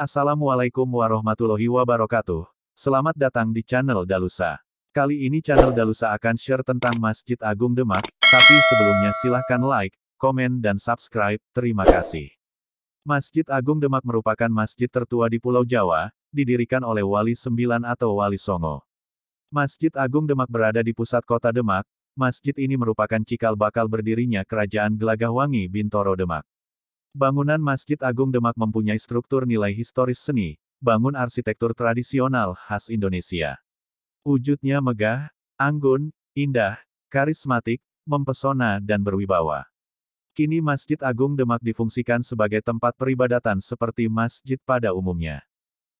Assalamualaikum warahmatullahi wabarakatuh. Selamat datang di channel Dalusa. Kali ini channel Dalusa akan share tentang Masjid Agung Demak, tapi sebelumnya silahkan like, komen dan subscribe, terima kasih. Masjid Agung Demak merupakan masjid tertua di Pulau Jawa, didirikan oleh Wali Sembilan atau Wali Songo. Masjid Agung Demak berada di pusat kota Demak. Masjid ini merupakan cikal bakal berdirinya Kerajaan Gelagahwangi Bintoro Demak. Bangunan Masjid Agung Demak mempunyai struktur nilai historis seni, bangun arsitektur tradisional khas Indonesia. Wujudnya megah, anggun, indah, karismatik, mempesona dan berwibawa. Kini Masjid Agung Demak difungsikan sebagai tempat peribadatan seperti masjid pada umumnya.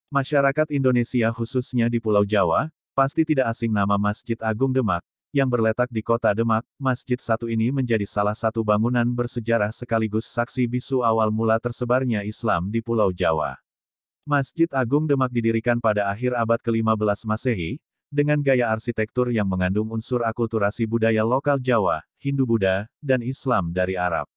Masyarakat Indonesia khususnya di Pulau Jawa, pasti tidak asing nama Masjid Agung Demak, yang berletak di kota Demak. Masjid satu ini menjadi salah satu bangunan bersejarah sekaligus saksi bisu awal mula tersebarnya Islam di Pulau Jawa. Masjid Agung Demak didirikan pada akhir abad ke-15 Masehi, dengan gaya arsitektur yang mengandung unsur akulturasi budaya lokal Jawa, Hindu-Buddha, dan Islam dari Arab.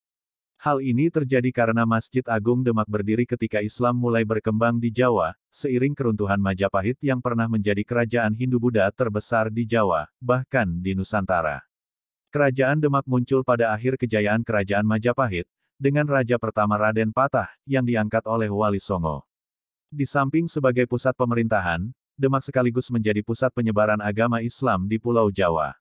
Hal ini terjadi karena Masjid Agung Demak berdiri ketika Islam mulai berkembang di Jawa, seiring keruntuhan Majapahit yang pernah menjadi kerajaan Hindu-Buddha terbesar di Jawa, bahkan di Nusantara. Kerajaan Demak muncul pada akhir kejayaan Kerajaan Majapahit, dengan Raja pertama Raden Patah, yang diangkat oleh Wali Songo. Di samping sebagai pusat pemerintahan, Demak sekaligus menjadi pusat penyebaran agama Islam di Pulau Jawa.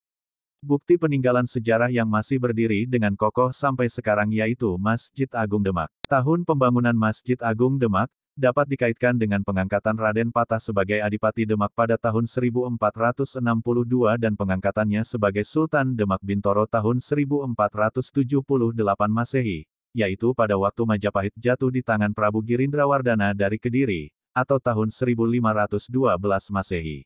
Bukti peninggalan sejarah yang masih berdiri dengan kokoh sampai sekarang yaitu Masjid Agung Demak. Tahun pembangunan Masjid Agung Demak dapat dikaitkan dengan pengangkatan Raden Patah sebagai Adipati Demak pada tahun 1462 dan pengangkatannya sebagai Sultan Demak Bintoro tahun 1478 Masehi, yaitu pada waktu Majapahit jatuh di tangan Prabu Girindrawardana dari Kediri, atau tahun 1512 Masehi.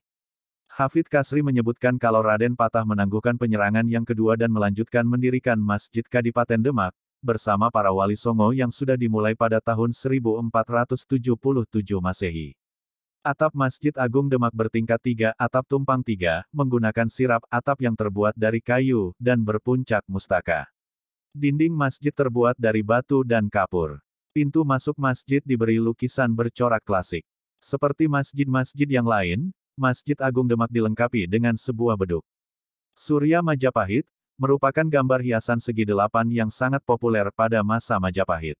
Hafid Kasri menyebutkan kalau Raden Patah menangguhkan penyerangan yang kedua dan melanjutkan mendirikan Masjid Kadipaten Demak, bersama para Wali Songo yang sudah dimulai pada tahun 1477 Masehi. Atap Masjid Agung Demak bertingkat 3, atap tumpang 3, menggunakan sirap atap yang terbuat dari kayu, dan berpuncak mustaka. Dinding masjid terbuat dari batu dan kapur. Pintu masuk masjid diberi lukisan bercorak klasik. Seperti masjid-masjid yang lain, Masjid Agung Demak dilengkapi dengan sebuah beduk. Surya Majapahit, merupakan gambar hiasan segi delapan yang sangat populer pada masa Majapahit.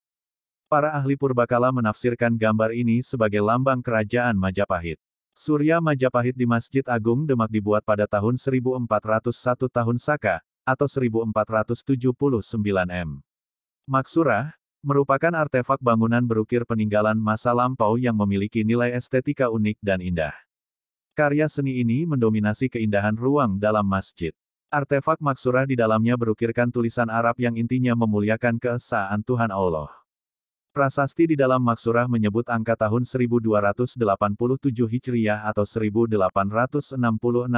Para ahli purbakala menafsirkan gambar ini sebagai lambang kerajaan Majapahit. Surya Majapahit di Masjid Agung Demak dibuat pada tahun 1401 tahun Saka, atau 1479 M. Maksurah, merupakan artefak bangunan berukir peninggalan masa lampau yang memiliki nilai estetika unik dan indah. Karya seni ini mendominasi keindahan ruang dalam masjid. Artefak maksurah di dalamnya berukirkan tulisan Arab yang intinya memuliakan keesaan Tuhan Allah. Prasasti di dalam maksurah menyebut angka tahun 1287 Hijriah atau 1866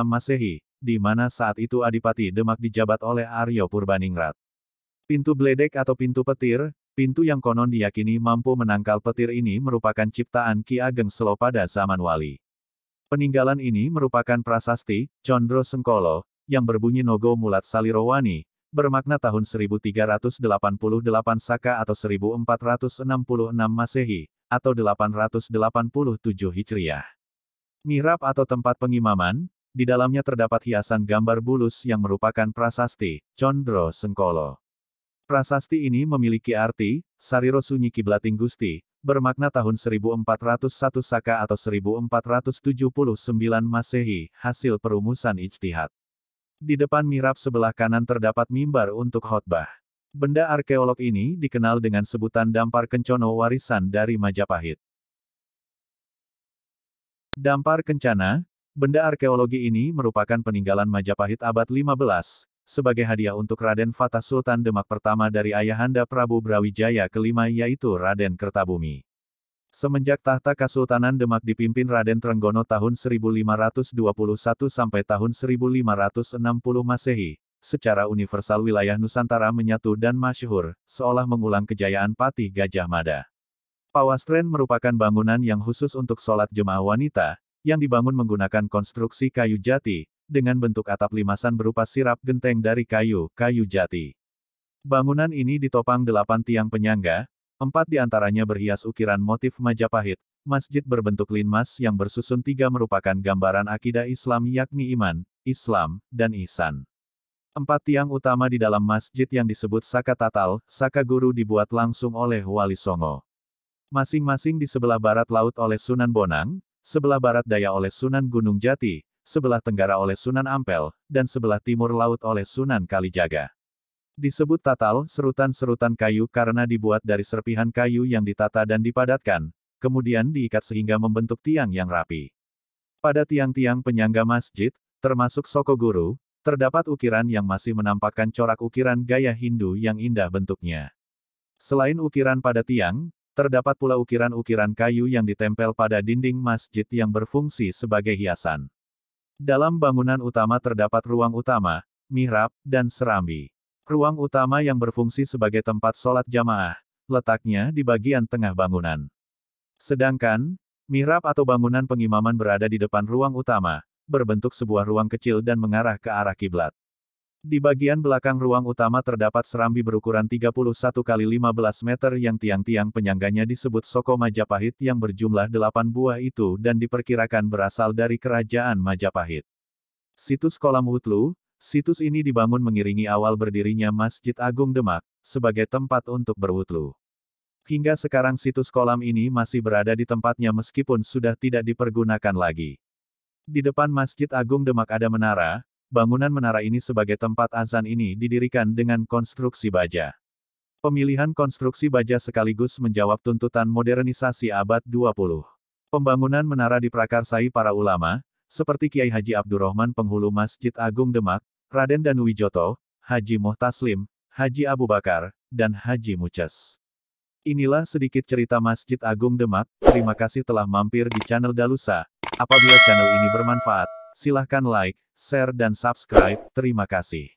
Masehi, di mana saat itu Adipati Demak dijabat oleh Aryo Purbaningrat. Pintu bledek atau pintu petir, pintu yang konon diyakini mampu menangkal petir ini merupakan ciptaan Ki Ageng Selo pada zaman Wali. Peninggalan ini merupakan prasasti, Condro Sengkolo, yang berbunyi Nogo Mulat Salirowani, bermakna tahun 1388 Saka atau 1466 Masehi, atau 887 Hijriah. Mihrab atau tempat pengimaman, di dalamnya terdapat hiasan gambar bulus yang merupakan prasasti, Condro Sengkolo. Prasasti ini memiliki arti, Sariro Sunyi Kiblating Gusti, bermakna tahun 1401 Saka atau 1479 Masehi, hasil perumusan ijtihad. Di depan mihrab sebelah kanan terdapat mimbar untuk khotbah. Benda arkeolog ini dikenal dengan sebutan Dampar Kencono warisan dari Majapahit. Dampar Kencana, benda arkeologi ini merupakan peninggalan Majapahit abad 15, sebagai hadiah untuk Raden Fatah Sultan Demak pertama dari ayahanda Prabu Brawijaya kelima yaitu Raden Kertabumi. Semenjak tahta Kesultanan Demak dipimpin Raden Trenggono tahun 1521 sampai tahun 1560 Masehi, secara universal wilayah Nusantara menyatu dan masyhur, seolah mengulang kejayaan Patih Gajah Mada. Pawastren merupakan bangunan yang khusus untuk sholat jemaah wanita, yang dibangun menggunakan konstruksi kayu jati, dengan bentuk atap limasan berupa sirap genteng dari kayu jati. Bangunan ini ditopang 8 tiang penyangga, 4 diantaranya berhias ukiran motif Majapahit, Masjid berbentuk linmas yang bersusun tiga merupakan gambaran akidah Islam yakni iman, Islam, dan ihsan. 4 tiang utama di dalam masjid yang disebut Saka Tatal, Saka Guru dibuat langsung oleh Wali Songo. Masing-masing di sebelah barat laut oleh Sunan Bonang, sebelah barat daya oleh Sunan Gunung Jati, sebelah tenggara oleh Sunan Ampel, dan sebelah timur laut oleh Sunan Kalijaga. Disebut tatal, serutan-serutan kayu karena dibuat dari serpihan kayu yang ditata dan dipadatkan, kemudian diikat sehingga membentuk tiang yang rapi. Pada tiang-tiang penyangga masjid, termasuk Soko Guru, terdapat ukiran yang masih menampakkan corak ukiran gaya Hindu yang indah bentuknya. Selain ukiran pada tiang, terdapat pula ukiran-ukiran kayu yang ditempel pada dinding masjid yang berfungsi sebagai hiasan. Dalam bangunan utama terdapat ruang utama, mihrab, dan serambi. Ruang utama yang berfungsi sebagai tempat sholat jamaah, letaknya di bagian tengah bangunan. Sedangkan, mihrab atau bangunan pengimaman berada di depan ruang utama, berbentuk sebuah ruang kecil dan mengarah ke arah kiblat. Di bagian belakang ruang utama terdapat serambi berukuran 31 kali 15 meter yang tiang-tiang penyangganya disebut Soko Majapahit yang berjumlah 8 buah itu dan diperkirakan berasal dari kerajaan Majapahit. Situs Kolam Wutlu, situs ini dibangun mengiringi awal berdirinya Masjid Agung Demak, sebagai tempat untuk berwutlu. Hingga sekarang situs kolam ini masih berada di tempatnya meskipun sudah tidak dipergunakan lagi. Di depan Masjid Agung Demak ada menara, bangunan menara ini sebagai tempat azan ini didirikan dengan konstruksi baja. Pemilihan konstruksi baja sekaligus menjawab tuntutan modernisasi abad 20. Pembangunan menara diprakarsai para ulama, seperti Kiai Haji Abdurrahman penghulu Masjid Agung Demak, Raden Danuwijoto, Haji Muhtaslim, Haji Abu Bakar, dan Haji Muces. Inilah sedikit cerita Masjid Agung Demak, terima kasih telah mampir di channel Dalusa. Apabila channel ini bermanfaat, silahkan like, share dan subscribe, terima kasih.